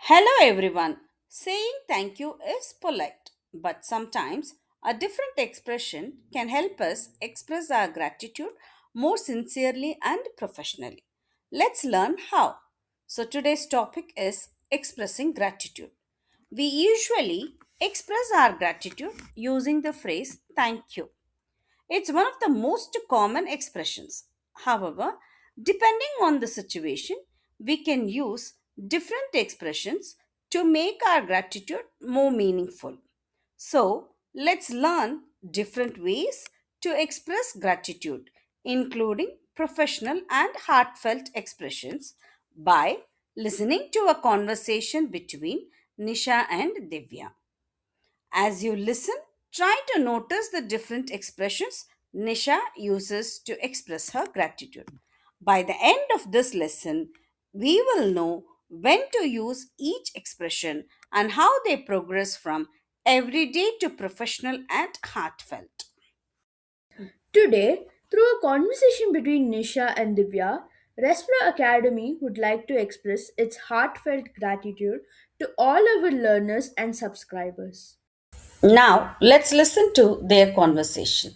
Hello everyone. Saying thank you is polite, but sometimes a different expression can help us express our gratitude more sincerely and professionally. Let's learn how. So, today's topic is expressing gratitude. We usually express our gratitude using the phrase thank you. It's one of the most common expressions. However, depending on the situation, we can use different expressions to make our gratitude more meaningful. So, let's learn different ways to express gratitude, including professional and heartfelt expressions, by listening to a conversation between Nisha and Divya. As you listen, try to notice the different expressions Nisha uses to express her gratitude. By the end of this lesson, we will know when to use each expression and how they progress from everyday to professional and heartfelt. Today, through a conversation between Nisha and Divya, Respro Academy would like to express its heartfelt gratitude to all our learners and subscribers. Now, let's listen to their conversation.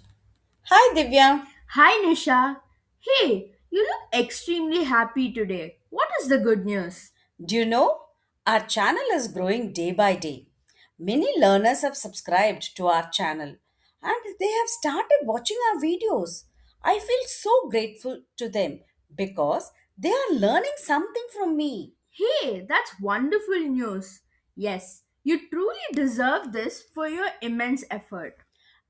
Hi, Divya. Hi Nisha. Hey, you look extremely happy today. What is the good news? Do you know? Our channel is growing day by day. Many learners have subscribed to our channel and they have started watching our videos. I feel so grateful to them because they are learning something from me. Hey, that's wonderful news. Yes, you truly deserve this for your immense effort.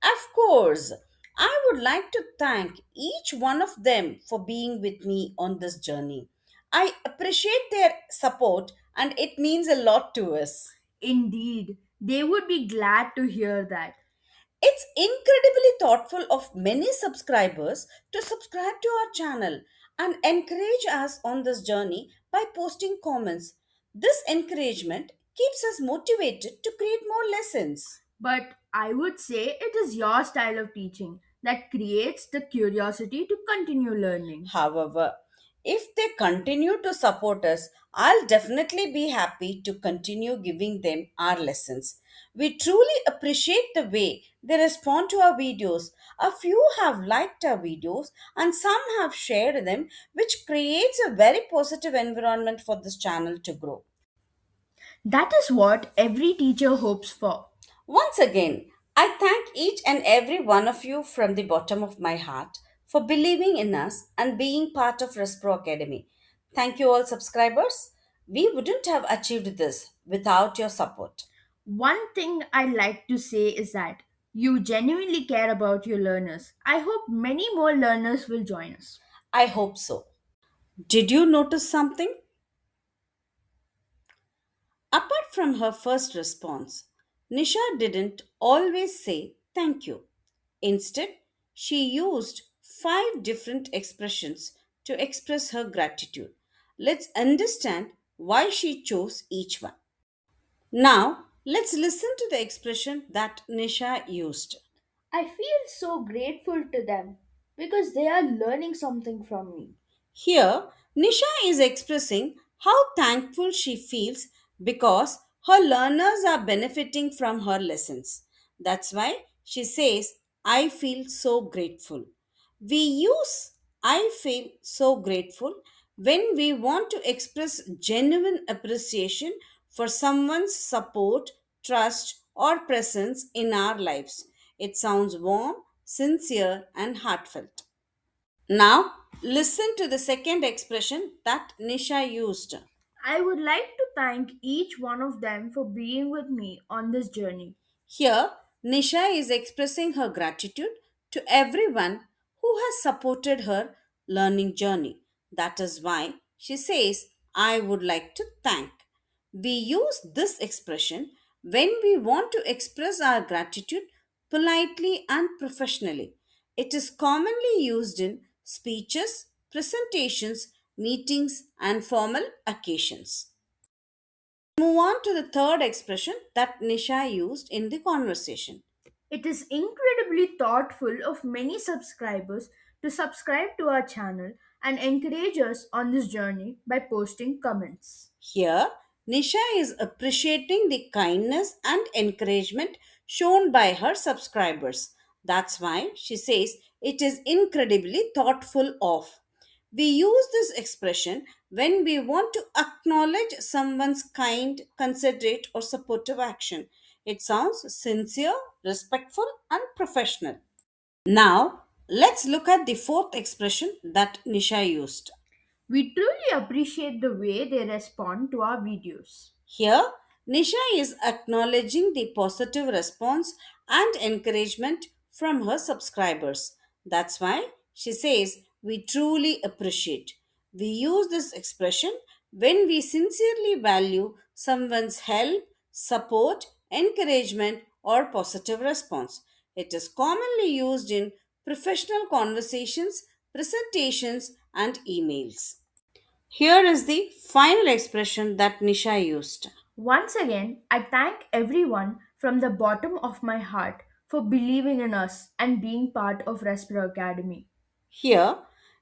Of course, I would like to thank each one of them for being with me on this journey. I appreciate their support and it means a lot to us. Indeed, they would be glad to hear that. It's incredibly thoughtful of many subscribers to subscribe to our channel and encourage us on this journey by posting comments. This encouragement keeps us motivated to create more lessons. But I would say it is your style of teaching that creates the curiosity to continue learning. However, if they continue to support us, I'll definitely be happy to continue giving them our lessons. We truly appreciate the way they respond to our videos. A few have liked our videos and some have shared them, which creates a very positive environment for this channel to grow. That is what every teacher hopes for. Once again, I thank each and every one of you from the bottom of my heart for believing in us and being part of Respro Academy. Thank you all subscribers. We wouldn't have achieved this without your support. One thing I like to say is that you genuinely care about your learners. I hope many more learners will join us. I hope so. Did you notice something? Apart from her first response, Nisha didn't always say thank you. Instead, she used five different expressions to express her gratitude. Let's understand why she chose each one. Now, let's listen to the expression that Nisha used. I feel so grateful to them because they are learning something from me. Here, Nisha is expressing how thankful she feels because her learners are benefiting from her lessons. That's why she says, I feel so grateful. We use I feel so grateful when we want to express genuine appreciation for someone's support, trust, or presence in our lives. It sounds warm, sincere, and heartfelt. Now, listen to the second expression that Nisha used. I would like to thank each one of them for being with me on this journey. Here, Nisha is expressing her gratitude to everyone who has supported her learning journey. That is why she says, I would like to thank. We use this expression when we want to express our gratitude politely and professionally. It is commonly used in speeches, presentations, meetings, and formal occasions. Move on to the third expression that Nisha used in the conversation. It is incredibly thoughtful of many subscribers to subscribe to our channel and encourage us on this journey by posting comments. Here, Nisha is appreciating the kindness and encouragement shown by her subscribers. That's why she says it is incredibly thoughtful of. We use this expression when we want to acknowledge someone's kind, considerate, or supportive action. It sounds sincere, respectful, and professional. Now, let's look at the fourth expression that Nisha used. We truly appreciate the way they respond to our videos. Here, Nisha is acknowledging the positive response and encouragement from her subscribers. That's why she says, we truly appreciate. We use this expression when we sincerely value someone's help, support, encouragement, or positive response. It is commonly used in professional conversations, presentations, and emails. Here is the final expression that Nisha used. Once again, I thank everyone from the bottom of my heart for believing in us and being part of Respro Academy. Here,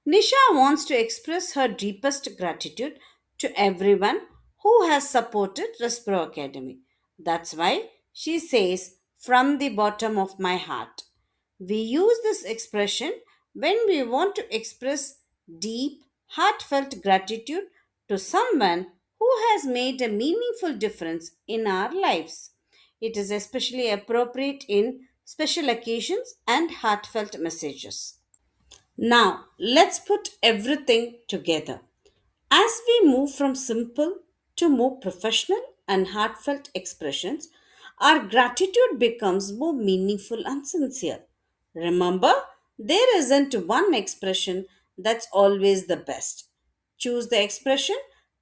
Nisha wants to express her deepest gratitude to everyone who has supported Respro Academy. That's why she says, from the bottom of my heart. We use this expression when we want to express deep, heartfelt gratitude to someone who has made a meaningful difference in our lives. It is especially appropriate in special occasions and heartfelt messages. Now, let's put everything together. As we move from simple to more professional and heartfelt expressions, our gratitude becomes more meaningful and sincere. Remember, there isn't one expression that's always the best. Choose the expression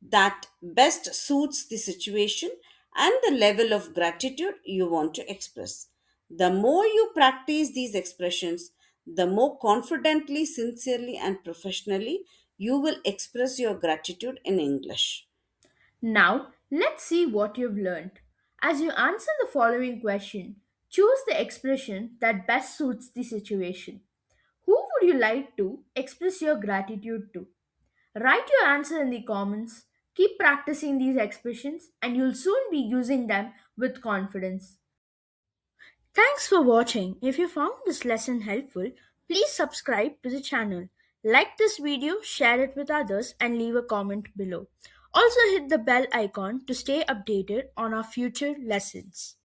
that best suits the situation and the level of gratitude you want to express. The more you practice these expressions, the more confidently, sincerely, and professionally you will express your gratitude in English. Now, let's see what you've learned. As you answer the following question, choose the expression that best suits the situation. Who would you like to express your gratitude to? Write your answer in the comments. Keep practicing these expressions, and you'll soon be using them with confidence. Thanks for watching. If you found this lesson helpful, please subscribe to the channel. Like this video, share it with others, and leave a comment below. Also hit the bell icon to stay updated on our future lessons.